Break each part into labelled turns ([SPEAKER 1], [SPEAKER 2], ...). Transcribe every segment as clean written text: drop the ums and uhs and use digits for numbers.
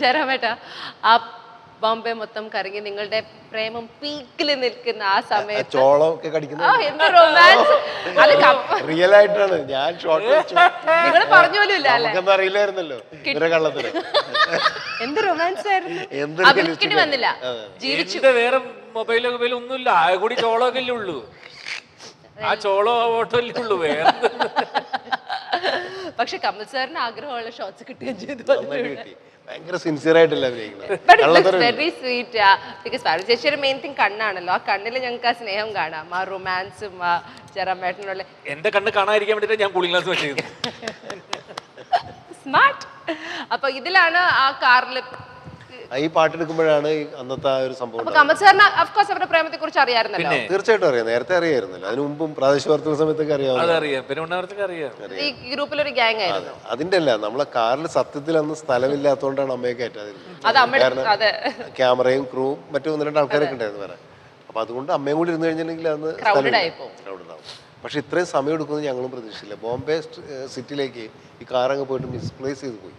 [SPEAKER 1] ജയറാമേട്ടാ, ആ ബോംബെ മൊത്തം കറങ്ങി നിങ്ങളുടെ പ്രേമം പീക്കിൽ നിൽക്കുന്ന ആ സമയത്ത്
[SPEAKER 2] ചോളമൊക്കെ കടിക്കുന്നത്
[SPEAKER 1] എന്ത് റൊമാൻസ്! അത്
[SPEAKER 2] റിയൽ ആയിട്ടാണ്. ഞാൻ ഷോർട്ട് വെച്ചു,
[SPEAKER 1] നിങ്ങൾ പറഞ്ഞു പോലും ഇല്ല അല്ലേ?
[SPEAKER 2] നമുക്കൊന്നും അറിയില്ലായിരുന്നല്ലോ ഇവരെ കള്ളത്തിന്.
[SPEAKER 1] എന്ത് റൊമാൻസ് ആയിരുന്നു!
[SPEAKER 2] എന്തൊരു
[SPEAKER 1] അഭിനയിക്കേണ്ടി വന്നില്ല, ജീവിച്ചു.
[SPEAKER 3] വേറെ മൊബൈലോ ഒന്നുമില്ല, ആകെ കൂടി ചോളമൊക്കെ അല്ലേ ഉള്ളൂ. ആ ചോളോ ഓട്ടോ അല്ലേ ഉള്ളൂ, വേറെ.
[SPEAKER 1] പക്ഷെ കമൽ സാറിന് ആഗ്രഹമുള്ള ഷോട്ട്സ് കിട്ടുകയും ചെയ്തു.
[SPEAKER 2] കിട്ടി. ഭയങ്കര സിൻസിയർ ആയിട്ടല്ല
[SPEAKER 1] വെരി സ്വീറ്റ്. ബിക്കോസ് പാറു ചേച്ചിയുടെ മെയിൻ തിങ് കണ്ണാണല്ലോ. ആ കണ്ണിൽ ഞങ്ങൾക്ക് ആ സ്നേഹം കാണാം, ആ റൊമാൻസും ആ ജയറാമേട്ടനുള്ള.
[SPEAKER 3] എന്റെ കണ്ണ് കാണാതിരിക്കാൻ വേണ്ടിട്ട് ഞാൻ കൂളിംഗ് ഗ്ലാസ് വെച്ചത്.
[SPEAKER 1] സ്മാർട്ട്. അപ്പൊ ഇതിലാണ് ആ കാറിൽ
[SPEAKER 2] ഈ പാട്ടെടുക്കുമ്പോഴാണ് അന്നത്തെ ആ ഒരു സംഭവം.
[SPEAKER 1] കമൽ സാറിന് ഓഫ്കോഴ്സ് അവരുടെ പ്രേമത്തെ കുറിച്ച് അറിയാമായിരുന്നല്ലോ.
[SPEAKER 2] തീർച്ചയായിട്ടും അറിയാം, നേരത്തെ അറിയായിരുന്നല്ലോ. അതിനു മുമ്പും പ്രാദേശിക വാർത്തകളുടെ സമയത്തൊക്കെ
[SPEAKER 3] അറിയാം.
[SPEAKER 1] ഈ ഗ്രൂപ്പിലൊരു ഗ്യാങ് ആയിരുന്നു.
[SPEAKER 2] അതിന്റെ അല്ല, നമ്മളെ കാറിൽ സത്യത്തിൽ അന്ന് സ്ഥലമില്ലാത്തതുകൊണ്ടാണ് അമ്മയെ കയറ്റാതിരുന്നത്.
[SPEAKER 1] കാരണം
[SPEAKER 2] ക്യാമറയും ക്രൂവും മറ്റു ഒന്ന് രണ്ട് ആൾക്കാരൊക്കെ ഉണ്ടായിരുന്നു വേറെ. അപ്പൊ അതുകൊണ്ട് അമ്മയും കൂടി ഇരുന്ന് കഴിഞ്ഞിട്ടുണ്ടെങ്കിൽ അന്ന്
[SPEAKER 1] ക്രൗഡഡ് ആവും.
[SPEAKER 2] പക്ഷെ ഇത്രയും സമയം എടുക്കുമെന്ന് ഞങ്ങളും പ്രതീക്ഷിച്ചില്ല. ബോംബെ സിറ്റിയിലേക്ക് ഈ കാറങ്ങ് പോയിട്ട് മിസ്പ്ലേസ് ചെയ്ത് പോയി.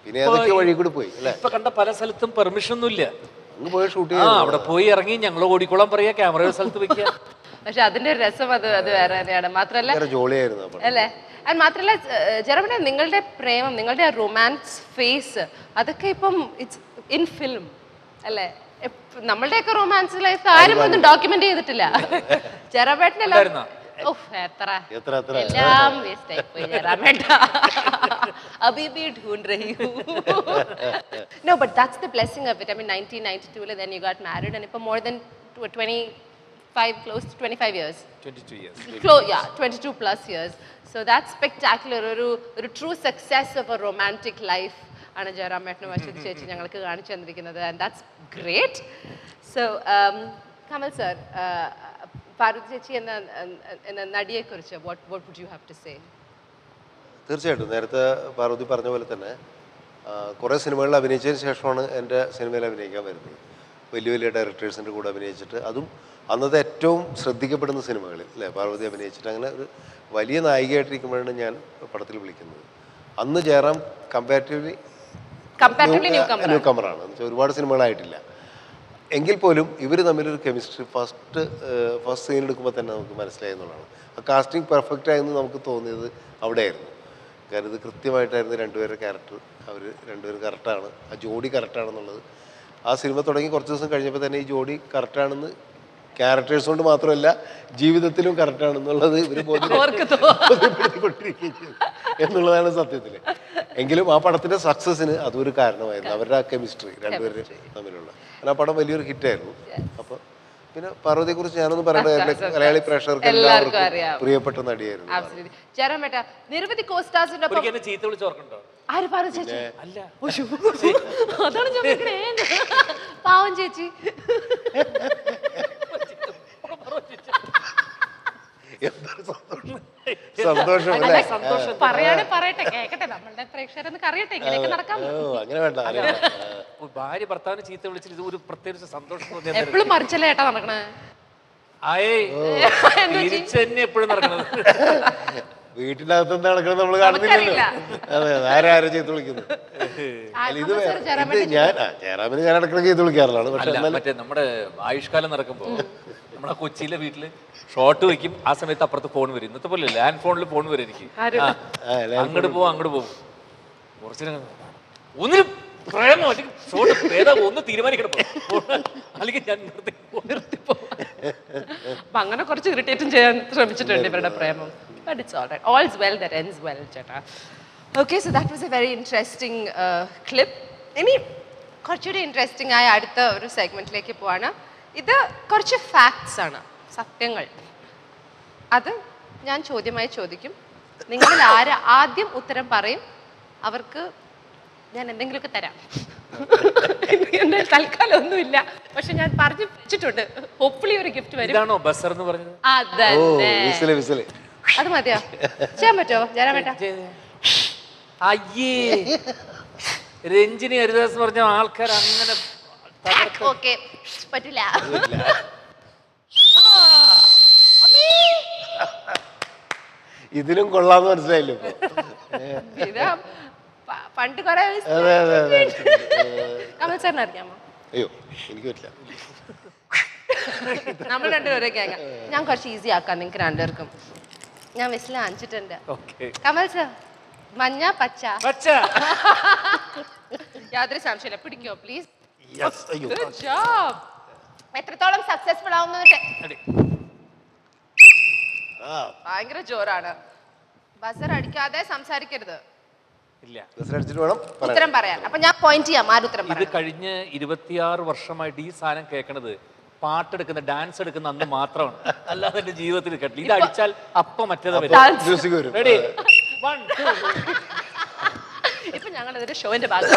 [SPEAKER 2] പിന്നെ അതൊക്കെ വഴി കൂടി പോയി അല്ലേ?
[SPEAKER 3] ഇപ്പൊ കണ്ട പല സ്ഥലത്തും പെർമിഷൻ ഒന്നും ഇല്ല.
[SPEAKER 2] അങ്ങ് പോയി ഷൂട്ട്
[SPEAKER 3] ചെയ്യാം. അവിടെ പോയി ഇറങ്ങി ഞങ്ങൾ ഓടിക്കോളാൻ പറയാ, ക്യാമറ സ്ഥലത്ത് വെക്കുക.
[SPEAKER 1] പക്ഷെ അതിന്റെ രസം അത് വേറെ തന്നെയാണ്. മാത്രല്ല
[SPEAKER 2] ജോളിയായിരുന്നു
[SPEAKER 1] അല്ലേ? അത് മാത്രല്ല ജയറാമേട്ട, നിങ്ങളുടെ പ്രേമം, നിങ്ങളുടെ ആ റൊമാൻസ് ഫേസ്, അതൊക്കെ ഇപ്പം ഇറ്റ്സ് ഇൻ ഫിലിം അല്ലേ? നമ്മളുടെയൊക്കെ റൊമാൻസ് ലൈഫ് ആരും ഒന്നും ഡോക്യുമെന്റ് ചെയ്തിട്ടില്ല. ജയറാമേട്ടനെല്ലാം എല്ലാം വേസ്റ്റ് ആയി പോയി ജയറാമേട്ട. अभी भी ढूंढ रही हूँ. No, but that's the blessing of it. I mean, 1992 then you got married and for more than 25, close to 25 years.
[SPEAKER 3] 22 years.
[SPEAKER 1] Yeah, 22 plus years. So that's spectacular. ഒരു true success of a romantic life ആണ് ജയറാമേട്ടനും അശ്വതി ചേച്ചി ഞങ്ങൾക്ക് കാണിച്ചു തന്നിരിക്കുന്നത്. And that's great. So, Kamal sir, Parvathi ചേച്ചി എന്ന നടിയെക്കുറിച്ച് what would you have to say?
[SPEAKER 2] തീർച്ചയായിട്ടും നേരത്തെ പാർവതി പറഞ്ഞ പോലെ തന്നെ കുറേ സിനിമകളിൽ അഭിനയിച്ചതിന് ശേഷമാണ് എൻ്റെ സിനിമയിൽ അഭിനയിക്കാൻ വരുന്നത്. വലിയ വലിയ ഡയറക്ടേഴ്സിൻ്റെ കൂടെ അഭിനയിച്ചിട്ട്, അതും അന്നത്തെ ഏറ്റവും ശ്രദ്ധിക്കപ്പെടുന്ന സിനിമകളിൽ അല്ലേ പാർവതി അഭിനയിച്ചിട്ട്, അങ്ങനെ ഒരു വലിയ നായികയായിട്ടിരിക്കുമ്പോഴാണ് ഞാൻ പടത്തിൽ വിളിക്കുന്നത്. അന്ന് ജയറാം കമ്പാരിറ്റീവ്ലി ന്യൂ കമറാണ്, എന്ന് വെച്ചാൽ ഒരുപാട് സിനിമകളായിട്ടില്ല. എങ്കിൽ പോലും ഇവർ തമ്മിലൊരു കെമിസ്ട്രി ഫസ്റ്റ് സീൻ എടുക്കുമ്പോൾ തന്നെ നമുക്ക് മനസ്സിലായി എന്നുള്ളതാണ്. ആ കാസ്റ്റിംഗ് പെർഫെക്റ്റ് ആയെന്ന് നമുക്ക് തോന്നിയത് അവിടെയായിരുന്നു. കാരണം ഇത് കൃത്യമായിട്ടായിരുന്നു രണ്ടുപേരുടെ ക്യാരക്ടർ. അവർ രണ്ടുപേരും കറക്റ്റാണ്, ആ ജോഡി കറക്റ്റാണെന്നുള്ളത് ആ സിനിമ തുടങ്ങി കുറച്ച് ദിവസം കഴിഞ്ഞപ്പോൾ തന്നെ ഈ ജോഡി കറക്റ്റാണെന്ന് ക്യാരക്ടേഴ്സ് കൊണ്ട് മാത്രമല്ല ജീവിതത്തിലും കറക്റ്റാണെന്നുള്ളത് ഇവർ ബോധ്യപ്പെടുത്തിക്കൊണ്ടിരിക്കുകയും ചെയ്തു എന്നുള്ളതാണ് സത്യത്തിൽ. എങ്കിലും ആ പടത്തിൻ്റെ സക്സസ്സിന് അതൊരു കാരണമായിരുന്നു, അവരുടെ ആ കെമിസ്ട്രി രണ്ടുപേരും തമ്മിലുള്ള. ആ പടം വലിയൊരു ഹിറ്റായിരുന്നു. അപ്പോൾ പിന്നെ പാർവതിയെ കുറിച്ച് ഞാനൊന്നും പറയേണ്ട, മലയാളി പ്രേക്ഷകർക്ക് എല്ലാവർക്കും പ്രിയപ്പെട്ട നടിയായിരുന്നു.
[SPEAKER 1] നിരവധി കോസ്റ്റാർസിന്റെ പാവം ചേച്ചി
[SPEAKER 2] സന്തോഷം
[SPEAKER 1] പറയട്ടെ, കേക്കട്ടെ, നമ്മളുടെ പ്രേക്ഷകരൊക്കെ അറിയട്ടെ, ഇങ്ങനെയൊക്കെ നടക്കാം.
[SPEAKER 2] അങ്ങനെ വേണ്ട,
[SPEAKER 3] ഭാര്യ ഭർത്താവിനെ ചീത്ത വിളിച്ചിട്ട് ഇത് ഒരു പ്രത്യേക സന്തോഷം.
[SPEAKER 1] എപ്പോഴും മറിച്ചല്ലേ ഏട്ടാ നടക്കണേ?
[SPEAKER 3] എപ്പോഴും നടക്കണത്
[SPEAKER 2] വീട്ടിനകത്ത് എന്താ നടക്കുന്നത് നമ്മൾ കാണുന്നില്ലല്ലോ. അതെ, ആരും ചെയ്ത് വിളിക്കുന്നു. ഇത് ഞാൻ ജയറാമിന് ഞാൻ ഇടയ്ക്കിടയ്ക്ക് ചെയ്ത് വിളിക്കാറുള്ളതാണ്. പക്ഷെ
[SPEAKER 3] മറ്റേ നമ്മുടെ ആയുഷ്കാലം നടക്കുമ്പോ നമ്മളെ കൊച്ചിയിലെ വീട്ടില് ഷോട്ട് വെക്കും, ആ സമയത്ത് അപ്പുറത്ത് ഫോൺ വരും. ഇന്നത്തെ പോലെ ലാൻഡ് ഫോണിൽ ഫോൺ വരും എനിക്ക്. അങ്ങോട്ട് പോകും കുറച്ചു ഒന്നിനും പ്രേമോ അല്ലെങ്കിൽ ഷോട്ട് ഏതാ ഒന്ന് തീരുമാനിക്കണം, അല്ലെങ്കിൽ ഞാൻ നിർത്തിപ്പോ.
[SPEAKER 1] അങ്ങനെ കുറച്ച് ഇറിറ്റേറ്റും ചെയ്യാൻ ശ്രമിച്ചിട്ടുണ്ട് ഇവരുടെ പ്രേമം. But it's all right. All's well that ends well, ചേട്ടാ. Okay, so that was a very interesting clip. ഇനി കുറച്ചുകൂടി ഇൻട്രസ്റ്റിംഗ് ആയ അടുത്ത ഒരു സെഗ്മെന്റിലേക്ക് പോവാണ്. ഇത് കുറച്ച് ഫാക്ട്സ് ആണ്, സത്യങ്ങൾ. അത് ഞാൻ ചോദ്യമായി ചോദിക്കും. നിങ്ങളിൽ ആദ്യം ഉത്തരം പറയും, അവർക്ക് ഞാൻ എന്തെങ്കിലുമൊക്കെ തരാം. എന്റെ തൽക്കാലം ഒന്നുമില്ല, പക്ഷെ ഞാൻ പറഞ്ഞു വെച്ചിട്ടുണ്ട്. ഹോപ്പ്ഫുള്ളി ഒരു ഗിഫ്റ്റ് വരും.
[SPEAKER 3] ഇതാണോ ബസർ എന്ന് പറഞ്ഞത്?
[SPEAKER 1] അതന്നെ, അത് മതിയോ? ചെയ്യാൻ പറ്റുമോ ജയറാമേട്ടാ?
[SPEAKER 3] അയ്യേ, രഞ്ജിനി ഹരിദാസ് പറഞ്ഞ ആൾക്കാർ അങ്ങനെ
[SPEAKER 1] പറ്റില്ല.
[SPEAKER 2] ഇതിലും കൊള്ളാന്ന് മനസ്സിലായില്ലോ.
[SPEAKER 1] ഇത് പണ്ട് കുറെ
[SPEAKER 2] അതെ അതെ അതെ
[SPEAKER 1] കമൽ സാറിന് അറിയാമോ?
[SPEAKER 2] അയ്യോ എനിക്ക് പറ്റില്ല.
[SPEAKER 1] നമ്മൾ രണ്ടുപേരും കേൾക്കാം. ഞാൻ കുറച്ച് ഈസി ആക്കാം നിങ്ങൾക്ക് രണ്ടുപേർക്കും. ഞാൻ വിസിൽ അഞ്ചിട്ടുണ്ട്. കമൽ സർ, മഞ്ഞ പച്ച യാതൊരു സംശയമില്ല. പിടിക്കോ പ്ലീസ്. Good job. എത്രത്തോളം സക്സസ്ഫുൾ ആവുന്നത് ഭയങ്കര ജോറാണ്. ബസർ അടിക്കാതെ സംസാരിക്കരുത്.
[SPEAKER 3] ഇല്ല,
[SPEAKER 2] അടിച്ചിട്ട് വേണം
[SPEAKER 1] ഉത്തരം പറയാൻ. അപ്പൊ ഞാൻ പോയിന്റ് ചെയ്യാം. ആര് ഉത്തരം
[SPEAKER 3] ഇത്
[SPEAKER 1] പറയാം?
[SPEAKER 3] കഴിഞ്ഞ് 26 വർഷമായിട്ട് ഈ സാധനം കേൾക്കണത് പാട്ടെടുക്കുന്ന ഡാൻസ് എടുക്കുന്ന അന്ന് മാത്രമാണ്. അല്ലാതെ എന്റെ ജീവിതത്തിൽ കേട്ടില്ല. ഇത് അടിച്ചാൽ അപ്പം മറ്റേത്
[SPEAKER 2] മ്യൂസിക് വരും.
[SPEAKER 3] റെഡി?
[SPEAKER 1] ഇപ്പൊ ഞങ്ങൾ ഇതൊരു ഷോന്റെ ഭാഗം.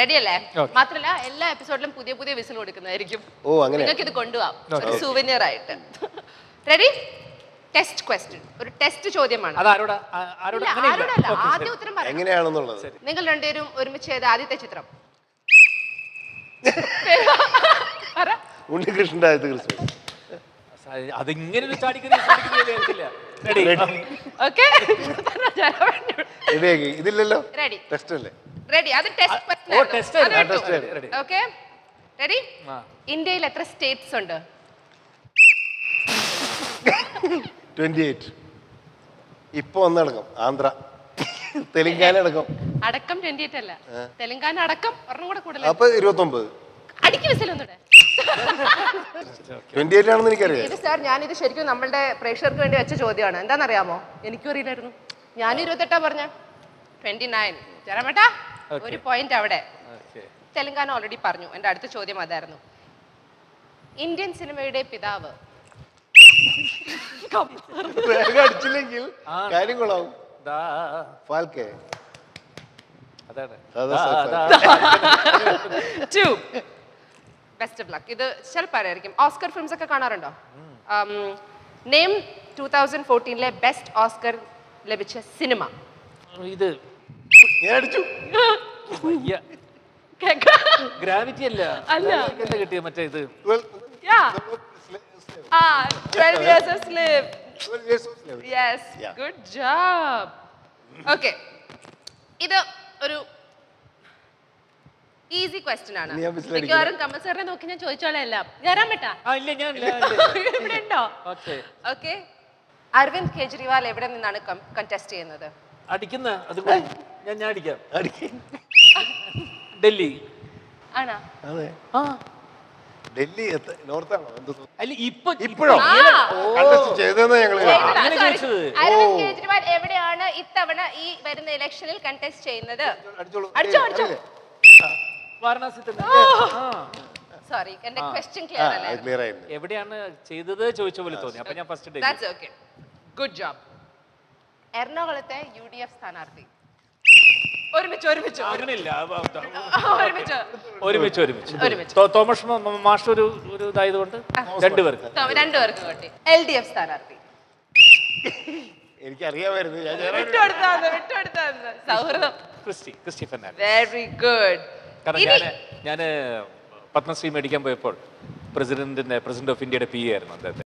[SPEAKER 1] റെഡി അല്ലേ? മാത്രല്ല എല്ലാ എപ്പിസോഡിലും പുതിയ പുതിയ വിസിൽ കൊടുക്കുന്നതായിരിക്കും.
[SPEAKER 2] ഓ അങ്ങനെ
[SPEAKER 1] നിങ്ങൾക്ക് ഇത് കൊണ്ടുപോവാം ഒരു സുവനിയർ ആയിട്ട്. റെഡി? Test question. ഒരു ടെസ്റ്റ് ചോദ്യമാണ്.
[SPEAKER 3] ആരോടല്ല,
[SPEAKER 1] ആദ്യ ഉത്തരം പറയാം.
[SPEAKER 2] എങ്ങനെയാണെന്നുള്ളത്.
[SPEAKER 1] നിങ്ങൾ രണ്ടുപേരും ഒരുമിച്ച് ചെയ്ത ആദ്യത്തെ ചിത്രം.
[SPEAKER 2] ഉണ്ണികൃഷ്ണന്റെ ആദ്യത്തെ ക്രിസ്മസ്.
[SPEAKER 3] അതിങ്ങനെ ഒരു ചാടിക്കുന്ന
[SPEAKER 1] ഓക്കെ
[SPEAKER 2] റെഡിയാക്കി. ഇതില്ലല്ലോ,
[SPEAKER 1] റെഡി
[SPEAKER 2] ടെസ്റ്റ് അല്ലേ?
[SPEAKER 1] റെഡി. അത് ടെസ്റ്റ്. Okay ready? ഇന്ത്യയിൽ എത്ര സ്റ്റേറ്റ്സ് ഉണ്ട്?
[SPEAKER 2] 28. ഇപ്പൊ ഒന്നടക്കം ആന്ധ്ര, തെലുങ്കാന അടക്കം.
[SPEAKER 1] അടക്കം 28 അല്ല, തെലുങ്കാന അടക്കം ഒരെണ്ണം കൂടെ കൂടുതൽ.
[SPEAKER 2] അപ്പൊ 29.
[SPEAKER 1] അടിക്ക് വിസിലൊന്നുകൂടെ.
[SPEAKER 2] 28 ആണെന്ന് എനിക്കറിയാം.
[SPEAKER 1] ഇത് സാർ, ഞാനിത് ശരിക്കും നമ്മളുടെ പ്രേക്ഷകർക്ക് വേണ്ടി വെച്ച ചോദ്യമാണ്. എന്താണെന്നറിയാമോ? എനിക്കും അറിയില്ലായിരുന്നു. ഞാൻ 28 പറഞ്ഞ 29. ജരമേട്ടാ ഒരു പോയിന്റ് അവിടെ. തെലുങ്കാന ഓൾറെഡി പറഞ്ഞു. എൻ്റെ അടുത്ത ചോദ്യം അതായിരുന്നു. ഇന്ത്യൻ സിനിമയുടെ പിതാവ്.
[SPEAKER 2] അടിച്ചില്ലെങ്കിൽ കാര്യം കൊള്ളാവും. ഫാൽക്കെ.
[SPEAKER 1] Best of luck. ഇത് ചിലപ്പോൾ അറിയായിരിക്കും. ഓസ്കർ ഫിലിംസ് ഒക്കെ കാണാറുണ്ടോ? നെയിം 2014 ബെസ്റ്റ് ഓസ്കർ ലഭിച്ച സിനിമ.
[SPEAKER 3] ഇത്
[SPEAKER 2] ഞാൻ അടിച്ചു.
[SPEAKER 3] ഗ്രാവിറ്റി അല്ല, കിട്ടിയ മറ്റേ ഇത്.
[SPEAKER 1] 12 Years a Slave. Yes, good job. Okay, ഇത് ഒരു ഈസി ക്വസ്റ്റ്യൻ ആണ്. മിക്കവാറും കമൽ സാറിനെ നോക്കി ഞാൻ ചോദിച്ചോളാം എല്ലാം. വരാൻ പറ്റാ? ഇവിടെ ഉണ്ടോ? ഓക്കെ. അരവിന്ദ് കെജ്രിവാൾ എവിടെ നിന്നാണ് കണ്ടസ്റ്റ് ചെയ്യുന്നത്?
[SPEAKER 3] അടിക്കുന്ന അത് ഞാൻ അടിക്കാം. ഡൽഹി
[SPEAKER 1] ആണോ?
[SPEAKER 2] അതെ. ഡൽഹി നോർത്താണോ?
[SPEAKER 3] അല്ല,
[SPEAKER 2] ഇപ്പോഴോ ചെയ്തെന്ന് ഞങ്ങള്.
[SPEAKER 1] അരവിന്ദ് കെജ്രിവാൾ എവിടെയാണ് ഇത്തവണ ഈ വരുന്ന ഇലക്ഷനിൽ കണ്ടസ്റ്റ് ചെയ്യുന്നത്? അടിച്ചോ.
[SPEAKER 3] വാരണാസി തന്നെ.
[SPEAKER 1] സോറി, എന്റെ ക്വസ്റ്റ്യൻ ക്ലിയർ അല്ല.
[SPEAKER 3] എവിടെയാണ് ചെയ്തത് ചോദിച്ച പോലെ തോന്നി. അപ്പൊ ഞാൻ first day.
[SPEAKER 1] That's okay. Good job. എറണാകുളത്തെ UDF സ്ഥാനാർത്ഥി. ഒരുമിച്ച്.
[SPEAKER 3] തോമസ് മാഷ് ഒരു ഇതായതുകൊണ്ട് രണ്ടുപേർക്ക്
[SPEAKER 1] കിട്ടി. LDF സ്ഥാനാർത്ഥി.
[SPEAKER 2] എനിക്കറിയാമായിരുന്നു.
[SPEAKER 1] സൗഹൃദം.
[SPEAKER 3] ക്രിസ്റ്റി ഫെർണാണ്ടസ്.
[SPEAKER 1] Very good.
[SPEAKER 3] കാരണം ഞാൻ പത്മശ്രീ മേടിക്കാൻ പോയപ്പോൾ പ്രസിഡന്റ് ഓഫ് ഇന്ത്യയുടെ PA ആയിരുന്നു അദ്ദേഹത്തെ.